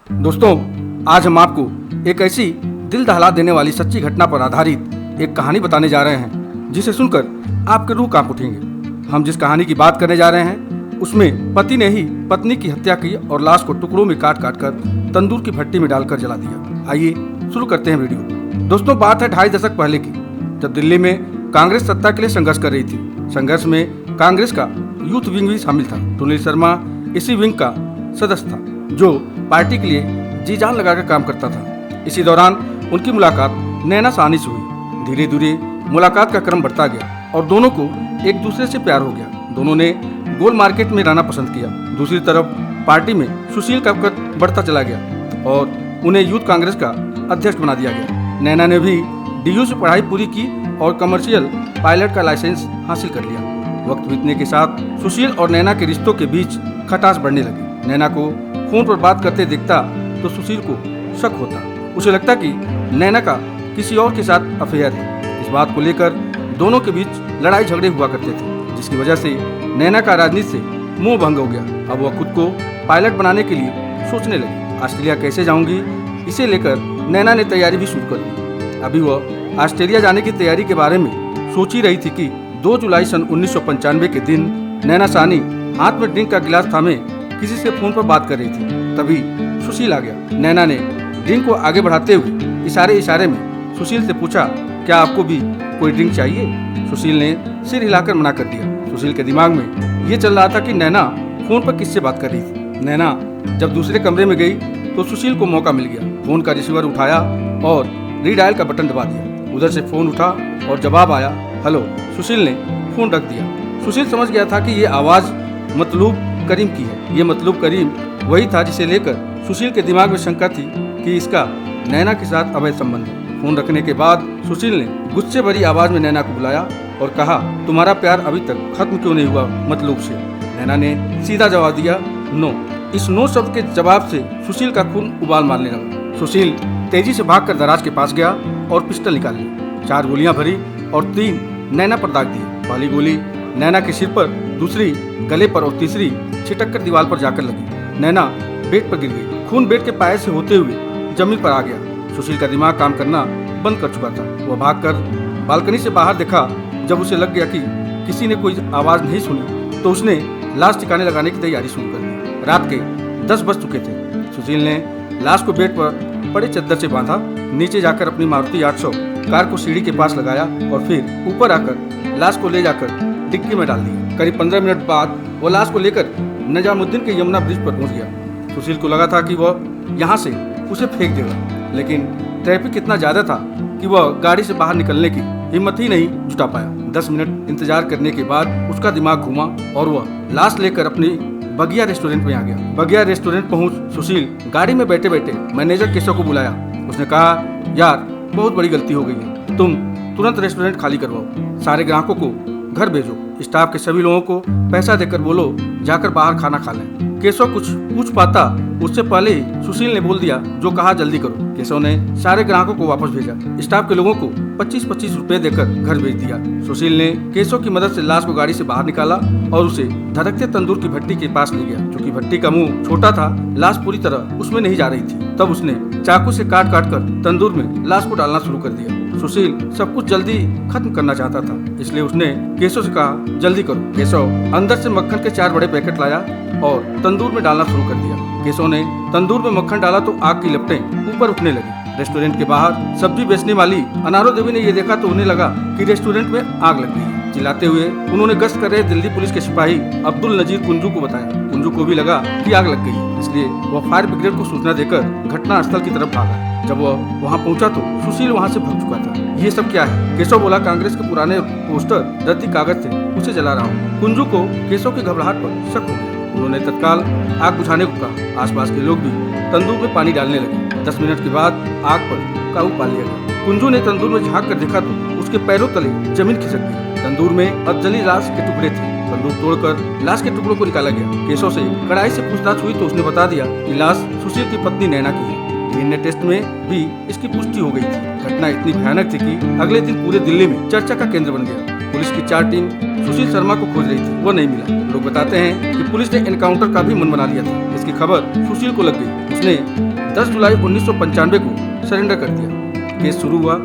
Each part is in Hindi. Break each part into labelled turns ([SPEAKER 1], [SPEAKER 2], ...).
[SPEAKER 1] दोस्तों, आज हम आपको एक ऐसी दिल दहला देने वाली सच्ची घटना पर आधारित एक कहानी बताने जा रहे हैं जिसे सुनकर आपके रूह कांप उठेंगे। हम जिस कहानी की बात करने जा रहे हैं उसमें पति ने ही पत्नी की हत्या की और लाश को टुकड़ों में काट काट कर तंदूर की भट्टी में डालकर जला दिया। आइए शुरू करते हैं वीडियो। दोस्तों, बात है 2.5 दशक पहले की, जब दिल्ली में कांग्रेस सत्ता के लिए संघर्ष कर रही थी। संघर्ष में कांग्रेस का यूथ विंग भी शामिल था। सुनील शर्मा इसी विंग का सदस्य था जो पार्टी के लिए जी जान लगाकर काम करता था। इसी दौरान उनकी मुलाकात नैना साहनी से हुई। धीरे धीरे मुलाकात का क्रम बढ़ता गया और दोनों को एक दूसरे से प्यार हो गया। दोनों ने गोल मार्केट में रहना पसंद किया। दूसरी तरफ पार्टी में सुशील का कद बढ़ता चला गया और उन्हें यूथ कांग्रेस का अध्यक्ष बना दिया गया। नैना ने भी DU से पढ़ाई पूरी की और कमर्शियल पायलट का लाइसेंस हासिल कर लिया। वक्त बीतने के साथ सुशील और नैना के रिश्तों के बीच खटास बढ़ने लगी। नैना को फोन पर बात करते दिखता तो सुशील को शक होता। उसे लगता कि नैना का किसी और के साथ अफेयर है। इस बात को लेकर दोनों के बीच लड़ाई झगड़े हुआ करते थे, जिसकी वजह से नैना का राजनीति से मोह भंग हो गया। अब वह खुद को पायलट बनाने के लिए सोचने लगी। ऑस्ट्रेलिया कैसे जाऊंगी, इसे लेकर नैना ने तैयारी भी शुरू कर दी। अभी वह ऑस्ट्रेलिया जाने की तैयारी के बारे में सोच ही रही थी कि 2 जुलाई सन 1995 के दिन नैना साहनी हाथ में ड्रिंक का गिलास थामे किसी से फोन पर बात कर रही थी। तभी सुशील आ गया। नैना ने ड्रिंक को आगे बढ़ाते हुए इशारे में सुशील से पूछा, क्या आपको भी कोई ड्रिंक चाहिए? सुशील ने सिर हिलाकर मना कर दिया। सुशील के दिमाग में ये चल रहा था कि नैना फोन पर किससे बात कर रही थी। नैना जब दूसरे कमरे में गई तो सुशील को मौका मिल गया। फोन का रिसीवर उठाया और रीडायल का बटन दबा दिया। उधर से फोन उठा और जवाब आया, हेलो। सुशील ने फोन रख दिया। सुशील समझ गया था कि ये आवाज़ मतलूब करीम की है। ये मतलूब करीम वही था जिसे लेकर सुशील के दिमाग में शंका थी कि इसका नैना के साथ अवैध संबंध है। फोन रखने के बाद सुशील ने गुस्से भरी आवाज में नैना को बुलाया और कहा, तुम्हारा प्यार अभी तक खत्म क्यों नहीं हुआ मतलूब से? नैना ने सीधा जवाब दिया, नो। इस नो शब्द के जवाब से सुशील का खून उबाल मारने लगा। सुशील तेजी से भागकर दराज के पास गया और पिस्टल निकाल ली। 4 गोलियां भरी और 3 नैना पर दाग दी। पहली गोली नैना के सिर पर, दूसरी गले पर और तीसरी छिटक कर दीवार पर जाकर लगी। नैना बेड पर गिर गई। खून बेड के पाए से होते हुए जमीन पर आ गया। सुशील का दिमाग काम करना बंद कर चुका था। वह भागकर बालकनी से बाहर देखा। जब उसे लग गया कि किसी ने कोई आवाज नहीं सुनी तो उसने लाश ठिकाने लगाने की तैयारी शुरू कर दी। रात के 10 बज चुके थे। सुशील ने लाश को बेड पर पड़े चद्दर से बांधा। नीचे जाकर अपनी मारुति 800 कार को सीढ़ी के पास लगाया और फिर ऊपर आकर लाश को ले जाकर डिक्की में डाल दिया। करीब 15 मिनट बाद वो लाश को लेकर निजामुद्दीन के यमुना ब्रिज पर पहुंच गया। सुशील को लगा था कि वह यहाँ से उसे फेंक देगा, लेकिन ट्रैफिक इतना ज्यादा था कि वह गाड़ी से बाहर निकलने की हिम्मत ही नहीं जुटा पाया। 10 मिनट इंतजार करने के बाद उसका दिमाग घूमा और वह लाश लेकर अपनी बगिया रेस्टोरेंट में आ गया। बगिया रेस्टोरेंट पहुंच सुशील गाड़ी में बैठे बैठे मैनेजर केशव को बुलाया। उसने कहा, यार बहुत बड़ी गलती हो गई है, तुम तुरंत रेस्टोरेंट खाली करवाओ, सारे ग्राहकों को घर भेजो, स्टाफ के सभी लोगों को पैसा देकर बोलो जाकर बाहर खाना खा लें। केशव कुछ पूछ पाता उससे पहले ही सुशील ने बोल दिया, जो कहा जल्दी करो। केशव ने सारे ग्राहकों को वापस भेजा। स्टाफ के लोगों को 25-25 रुपए देकर घर भेज दिया। सुशील ने केशव की मदद से लाश को गाड़ी से बाहर निकाला और उसे धड़कते तंदूर की भट्टी के पास ले गया। क्योंकि भट्टी का मुंह छोटा था, लाश पूरी तरह उसमें नहीं जा रही थी। तब उसने चाकू से काट काट कर तंदूर में लाश को डालना शुरू कर दिया। सुशील सब कुछ जल्दी खत्म करना चाहता था, इसलिए उसने केशव से कहा, जल्दी करो। केशव अंदर से मक्खन के 4 बड़े पैकेट लाया और तंदूर में डालना शुरू कर दिया। केशव ने तंदूर में मक्खन डाला तो आग की लपटें ऊपर उठने लगी। रेस्टोरेंट के बाहर सब्जी बेचने वाली अनारो देवी ने यह देखा तो उन्हें लगा कि रेस्टोरेंट में आग लग गई। चिल्लाते हुए उन्होंने गश्त कर रहे दिल्ली पुलिस के सिपाही अब्दुल नजीर कुंजू को बताया। कुंजू को भी लगा कि आग लग गई, इसलिए वह फायर ब्रिगेड को सूचना देकर घटना स्थल की तरफ भागा। जब वह वहां पहुंचा तो सुशील वहां से भाग चुका था। ये सब क्या है? केशव बोला, कांग्रेस के पुराने पोस्टर रद्दी कागज थे, उसे जला रहा हूँ। कुंजू को केशव की घबराहट पर शक हो गया। उन्होंने तत्काल आग बुझाने को कहा। आसपास के लोग भी तंदूर में पानी डालने लगे। 10 मिनट के बाद आग पर काबू पा लिया गया। कुंजू ने तंदूर में झांक कर देखा तो उसके पैरों तले जमीन खिसक गई। तंदूर में अब जली लाश के टुकड़े थे। तंदूर तोड़कर लाश के टुकड़ों को निकाला गया। केशव से कड़ाई से पूछताछ हुई तो उसने बता दिया कि लाश सुशील की पत्नी नैना की है। DNA टेस्ट में भी इसकी पुष्टि हो गई थी। घटना इतनी भयानक थी कि अगले दिन पूरे दिल्ली में चर्चा का केंद्र बन गया। पुलिस की 4 टीम सुशील शर्मा को खोज रही थी, वो नहीं मिला। लोग बताते हैं कि पुलिस ने एनकाउंटर का भी मन बना लिया था। इसकी खबर सुशील को लग गई। उसने 10 जुलाई 1995 को सरेंडर कर दिया। केस शुरू हुआ,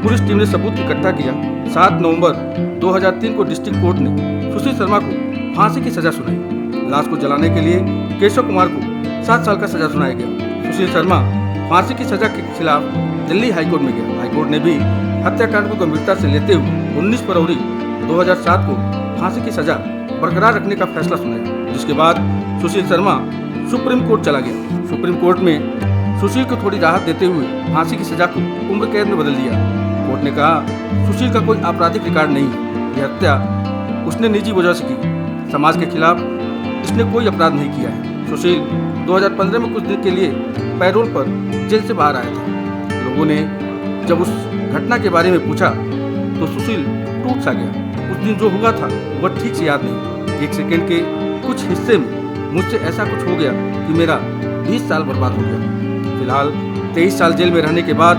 [SPEAKER 1] पुलिस टीम ने सबूत इकट्ठा किया। 7 नवंबर 2003 को डिस्ट्रिक्ट कोर्ट ने सुशील शर्मा को फांसी की सजा सुनाई। लाश को जलाने के लिए केशव कुमार को 7 साल का सजा सुनाया गया। सुशील शर्मा फांसी की सजा के खिलाफ दिल्ली हाईकोर्ट में गया। हाईकोर्ट ने भी हत्याकांड को गंभीरता से लेते हुए 19 फरवरी 2007 को फांसी की सजा बरकरार रखने का फैसला सुनाया, जिसके बाद सुशील शर्मा सुप्रीम कोर्ट चला गया। सुप्रीम कोर्ट में सुशील को थोड़ी राहत देते हुए फांसी की सजा को उम्र कैद में बदल दिया। कोर्ट ने कहा सुशील का कोई आपराधिक रिकॉर्ड नहीं है, यह हत्या उसने निजी वजह से की, समाज के खिलाफ इसने कोई अपराध नहीं किया है। सुशील 2015 में कुछ दिन के लिए पैरोल पर जेल से बाहर आया था। लोगों ने जब उस घटना के बारे में पूछा तो सुशील टूट सा गया। उस दिन जो हुआ था वह ठीक से याद नहीं। 1 सेकेंड के कुछ हिस्से में मुझसे ऐसा कुछ हो गया कि मेरा 20 साल बर्बाद हो गया। फिलहाल 23 साल जेल में रहने के बाद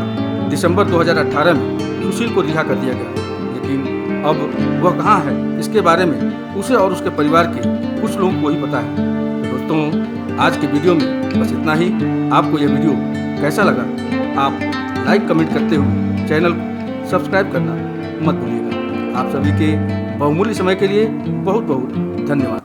[SPEAKER 1] दिसंबर 2018 में सुशील को रिहा कर दिया गया, लेकिन अब वह कहाँ है इसके बारे में उसे और उसके परिवार के कुछ लोगों को ही पता है। तो दोस्तों, आज की वीडियो में बस इतना ही। आपको यह वीडियो कैसा लगा आप लाइक कमेंट करते हुए चैनल को सब्सक्राइब करना मत भूलिएगा। आप सभी के बहुमूल्य समय के लिए बहुत बहुत धन्यवाद।